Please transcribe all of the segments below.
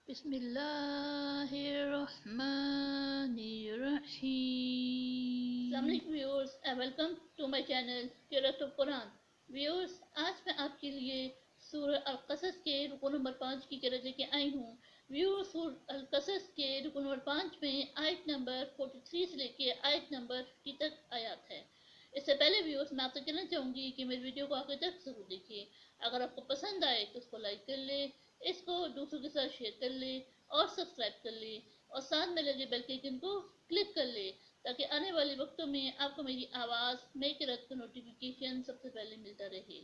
بسم اللہ الرحمن الرحیم۔ السلام علیکم viewers, welcome to my channel قراءۃ القرآن۔ ویورز، آج میں آپ کے لیے سورہ القصص کے رکو نمبر 5 کی قراءت لے کے آئی ہوں۔ ویورز، سورہ القصص کے رکو نمبر 5 میں آیت نمبر 43 سے لے کے آیت نمبر 50 تک آیات ہے۔ اس سے پہلے ویورز میں آپ سے کہنا چاہوں گی کہ میری ویڈیو کو آخر تک ضرور دیکھیے۔ اگر آپ کو پسند آئے تو اس کو لائک کر لیں، اس کو دوسروں کے ساتھ شیئر کر لیں اور سبسکرائب کر لیں، اور ساتھ میں لگے بیل کے آئیکن کو کلک کر لیں تاکہ آنے والے وقتوں میں آپ کو میری آواز، میری قراءت کا نوٹیفیکیشن سب سے پہلے ملتا رہے۔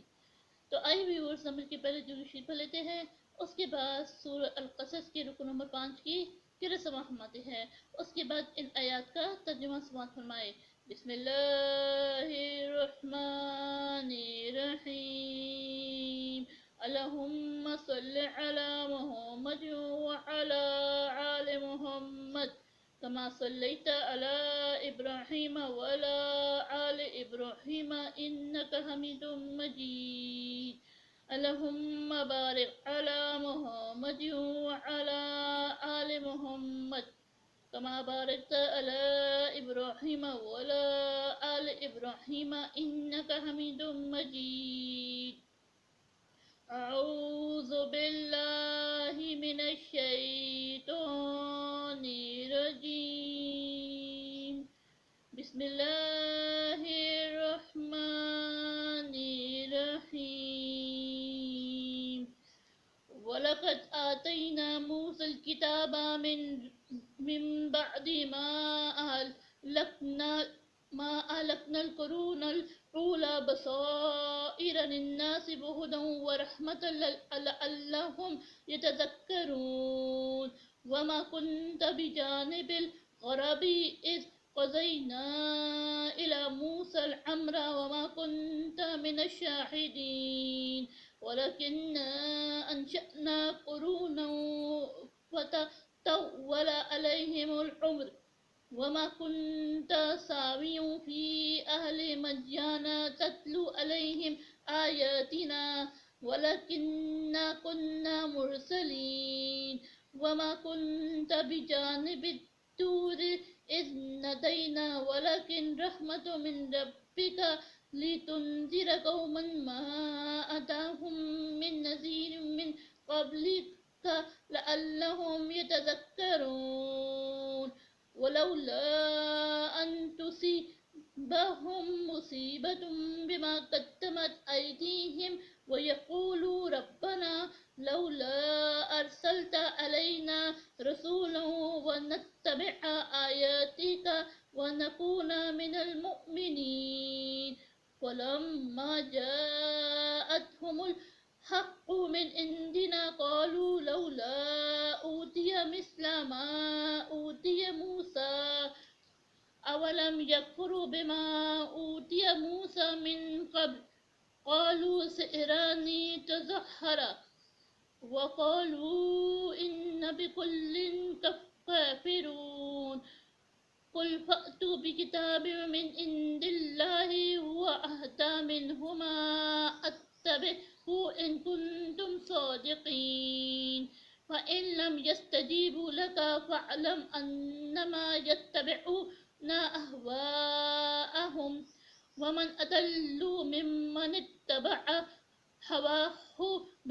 تو آئیے ویورز، ہم اس کے پہلے جو شریف لیتے ہیں، اس کے بعد سورہ القصص کے رکو نمبر 5 کی قراءت سماعت فرماتے ہیں، اس کے بعد ان آیات کا ترجمہ سماعت فرمائے۔ بسم اللہ الرحمن الرحیم۔ اللہم صل علی محمد وعلی آل محمد کما صلیت علی ابراہیم وعلی آل ابراہیم انک حمید مجید۔ اللہم بارک علی محمد وعلی آل محمد کما بارکت علی ابراہیم وعلی آل ابراہیم انک حمید مجید۔ اعوذ باللہ من الشیطان الرجیم۔ بسم اللہ الرحمن الرحیم۔ وَلَقَدْ آتَيْنَا مُوسَى الْكِتَابَ مِن بَعْدِ مَا أَهْلَكْنَا الْقُرُونَ الْأُولَى بَصَائِرَ لِلنَّاسِ وَهُدًى وَرَحْمَةً لَعَلَّهُمْ يَتَذَكَّرُونَ وَمَا كُنْتَ بِجَانِبِ الْغَرْبِ إِذْ قَضَيْنَا إِلَى مُوسَى الْأَمْرَ وَمَا كُنْتَ مِنَ الشَّاهِدِينَ وَلَكِنَّا أَنشَأْنَا قُرُونًا فَتَطَاوَلَ عَلَيْهِمُ الْعُمُرُ وَمَا كُنْتَ سَاوِيًّا فِي أَهْلِ مَدْيَنَ تَتْلُو عَلَيْهِمْ آيَاتِنَا وَلَكِنَّا كُنَّا مُرْسِلِينَ وَمَا كُنْتَ بِجَانِبِ الطُّورِ إِذْ نَادَيْنَا وَلَكِنْ رَحْمَةً مِنْ رَبِّكَ لِتُنْذِرَ قَوْمًا مَا أَتَاهُمْ مِنْ نَذِيرٍ مِنْ قَبْلِكَ لَعَلَّهُمْ يَتَذَكَّرُونَ وَلَوْلَا أَنْ تُصِيبَهُمْ مُصِيبَةٌ بِمَا قَدَّمَتْ أَيْدِيهِمْ وَيَقُولُوا رَبَّنَا لَوْلَا أَرْسَلْتَ عَلَيْنَا رَسُولًا وَنَتَّبِعَ آيَاتِكَ وَنَكُونَ مِنَ الْمُؤْمِنِينَ فَلَمَّا جَاءَتْهُمُ الْحَقُّ مِنْ عِنْدِنَا قَالُوا لَوْلَا أُوتِيَ مِثْلَ مَا أُوتِيَ مُوسَى أَوَلَمْ يَكْفُرُوا بِمَا أُوتِيَ مُوسَى مِنْ قَبْلُ قَالُوا سِحْرَانِ تَظَاهَرَا وَقَالُوا إِنَّا بِكُلٍّ كَافِرُونَ قُلْ فَأْتُوا بِكِتَابٍ مِنْ عِنْدِ اللَّهِ هُوَ أَهْدَىٰ مِنْهُمَا أَتَّبِعْهُ إِن كُنتُمْ صَادِقِينَ فَإِن لَّمْ يَسْتَجِيبُوا لَكَ فَاعْلَمْ أَنَّمَا يَتَّبِعُونَ أَهْوَاءَهُمْ وَمَنْ أَضَلُّ مِمَّنِ اتَّبَعَ هَوَاهُ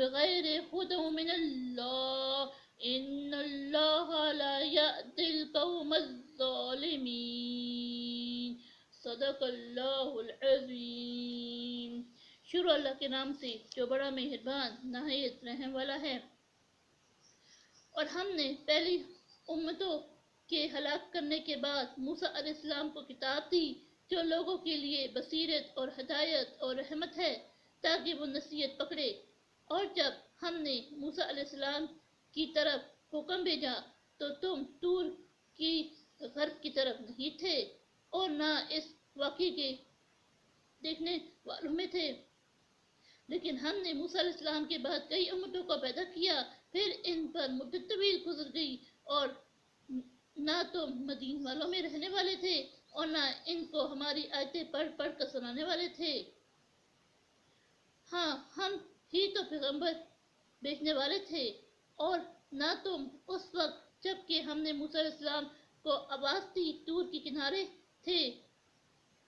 بِغَيْرِ هُدًى مِنَ اللَّهِ إِنَّ اللَّهَ لَا يَهْدِي الْقَوْمَ الظَّالِمِينَ۔ صدق اللہ العظیم۔ شروع اللہ کے نام سے جو بڑا مہربان نہایت رحم والا ہے۔ اور ہم نے پہلی امتوں کے ہلاک کرنے کے بعد موسیٰ علیہ السلام کو کتاب دی جو لوگوں کے لیے بصیرت اور ہدایت اور رحمت ہے تاکہ وہ نصیحت پکڑے۔ اور جب ہم نے موسیٰ علیہ السلام کی طرف حکم بھیجا تو تم طور کی غرق کی طرف نہیں تھے اور نہ اس واقعے کے دیکھنے والوں میں تھے، لیکن ہم نے موسیٰ علیہ السلام کے بعد کئی امتوں کو پیدا کیا، پھر ان پر مدت طویل گزر گئی اور نہ تو مدین والوں میں رہنے والے تھے اور نہ ان کو ہماری آیتیں پڑھ پڑھ کر سنانے والے تھے۔ ہاں، ہم ہی تو پیغمبر بھیجنے والے تھے اور نہ تم اس وقت جب کہ ہم نے موسیٰ علیہ السلام کو آواز دی طور کے کنارے تھے،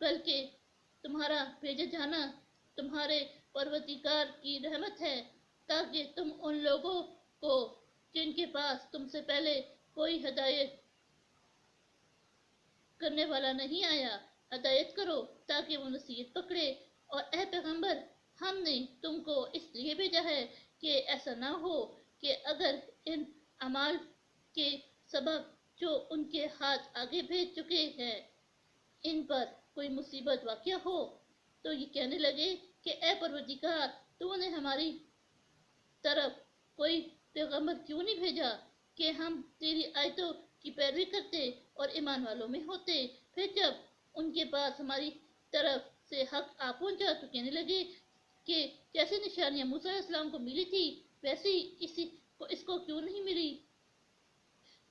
بلکہ تمہارا بھیجا جانا تمہارے پروردگار کی رحمت ہے، تاکہ تم ان لوگوں کو جن کے پاس تم سے پہلے کوئی ہدایت کرنے والا نہیں آیا، ہدایت کرو تاکہ وہ نصیحت پکڑے۔ اور اے پیغمبر، ہم نے تم کو اس لیے بھیجا ہے کہ ایسا نہ ہو کہ اگر ان اعمال کے سبب جو ان کے ہاتھ آگے بھیج چکے ہیں ان پر کوئی مصیبت واقع ہو تو یہ کہنے لگے کہ اے پروردگار، تو نے ہماری طرف کوئی پیغمبر کیوں نہیں بھیجا کہ ہم تیری آیتوں کی پیروی کرتے اور ایمان والوں میں ہوتے۔ پھر جب ان کے پاس ہماری طرف سے حق آ پہنچا تو کہنے لگے کہ جیسے نشانیاں موسیٰ علیہ السلام کو ملی تھی ویسے ہی اس کو کیوں نہیں ملی؟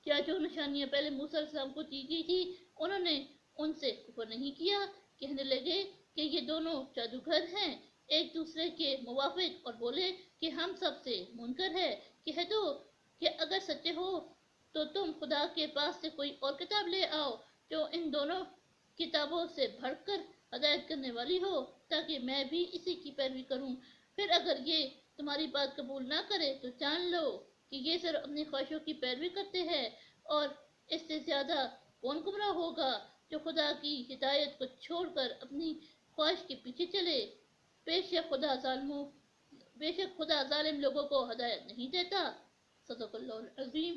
کیا جو نشانیاں پہلے موسیٰ علیہ السلام کو دی گئی تھی انہوں نے ان سے کفر نہیں کیا؟ کہنے لگے کہ یہ دونوں جادوگر ہیں ایک دوسرے کے موافق، اور بولے کہ ہم سب سے منکر ہے۔ کہہ دو کہ اگر سچے ہو تو تم خدا کے پاس سے کوئی اور کتاب لے آؤ جو ان دونوں کتابوں سے بڑھ کر ہدایت کرنے والی ہو تاکہ میں بھی اسی کی پیروی کروں۔ پھر اگر یہ تمہاری بات قبول نہ کرے تو جان لو کہ یہ صرف اپنی خواہشوں کی پیروی کرتے ہیں، اور اس سے زیادہ کون گمراہ ہوگا جو خدا کی ہدایت کو چھوڑ کر اپنی خواہش کے پیچھے چلے۔ بے شک خدا ظالم لوگوں کو ہدایت نہیں دیتا۔ صدق اللہ العظیم۔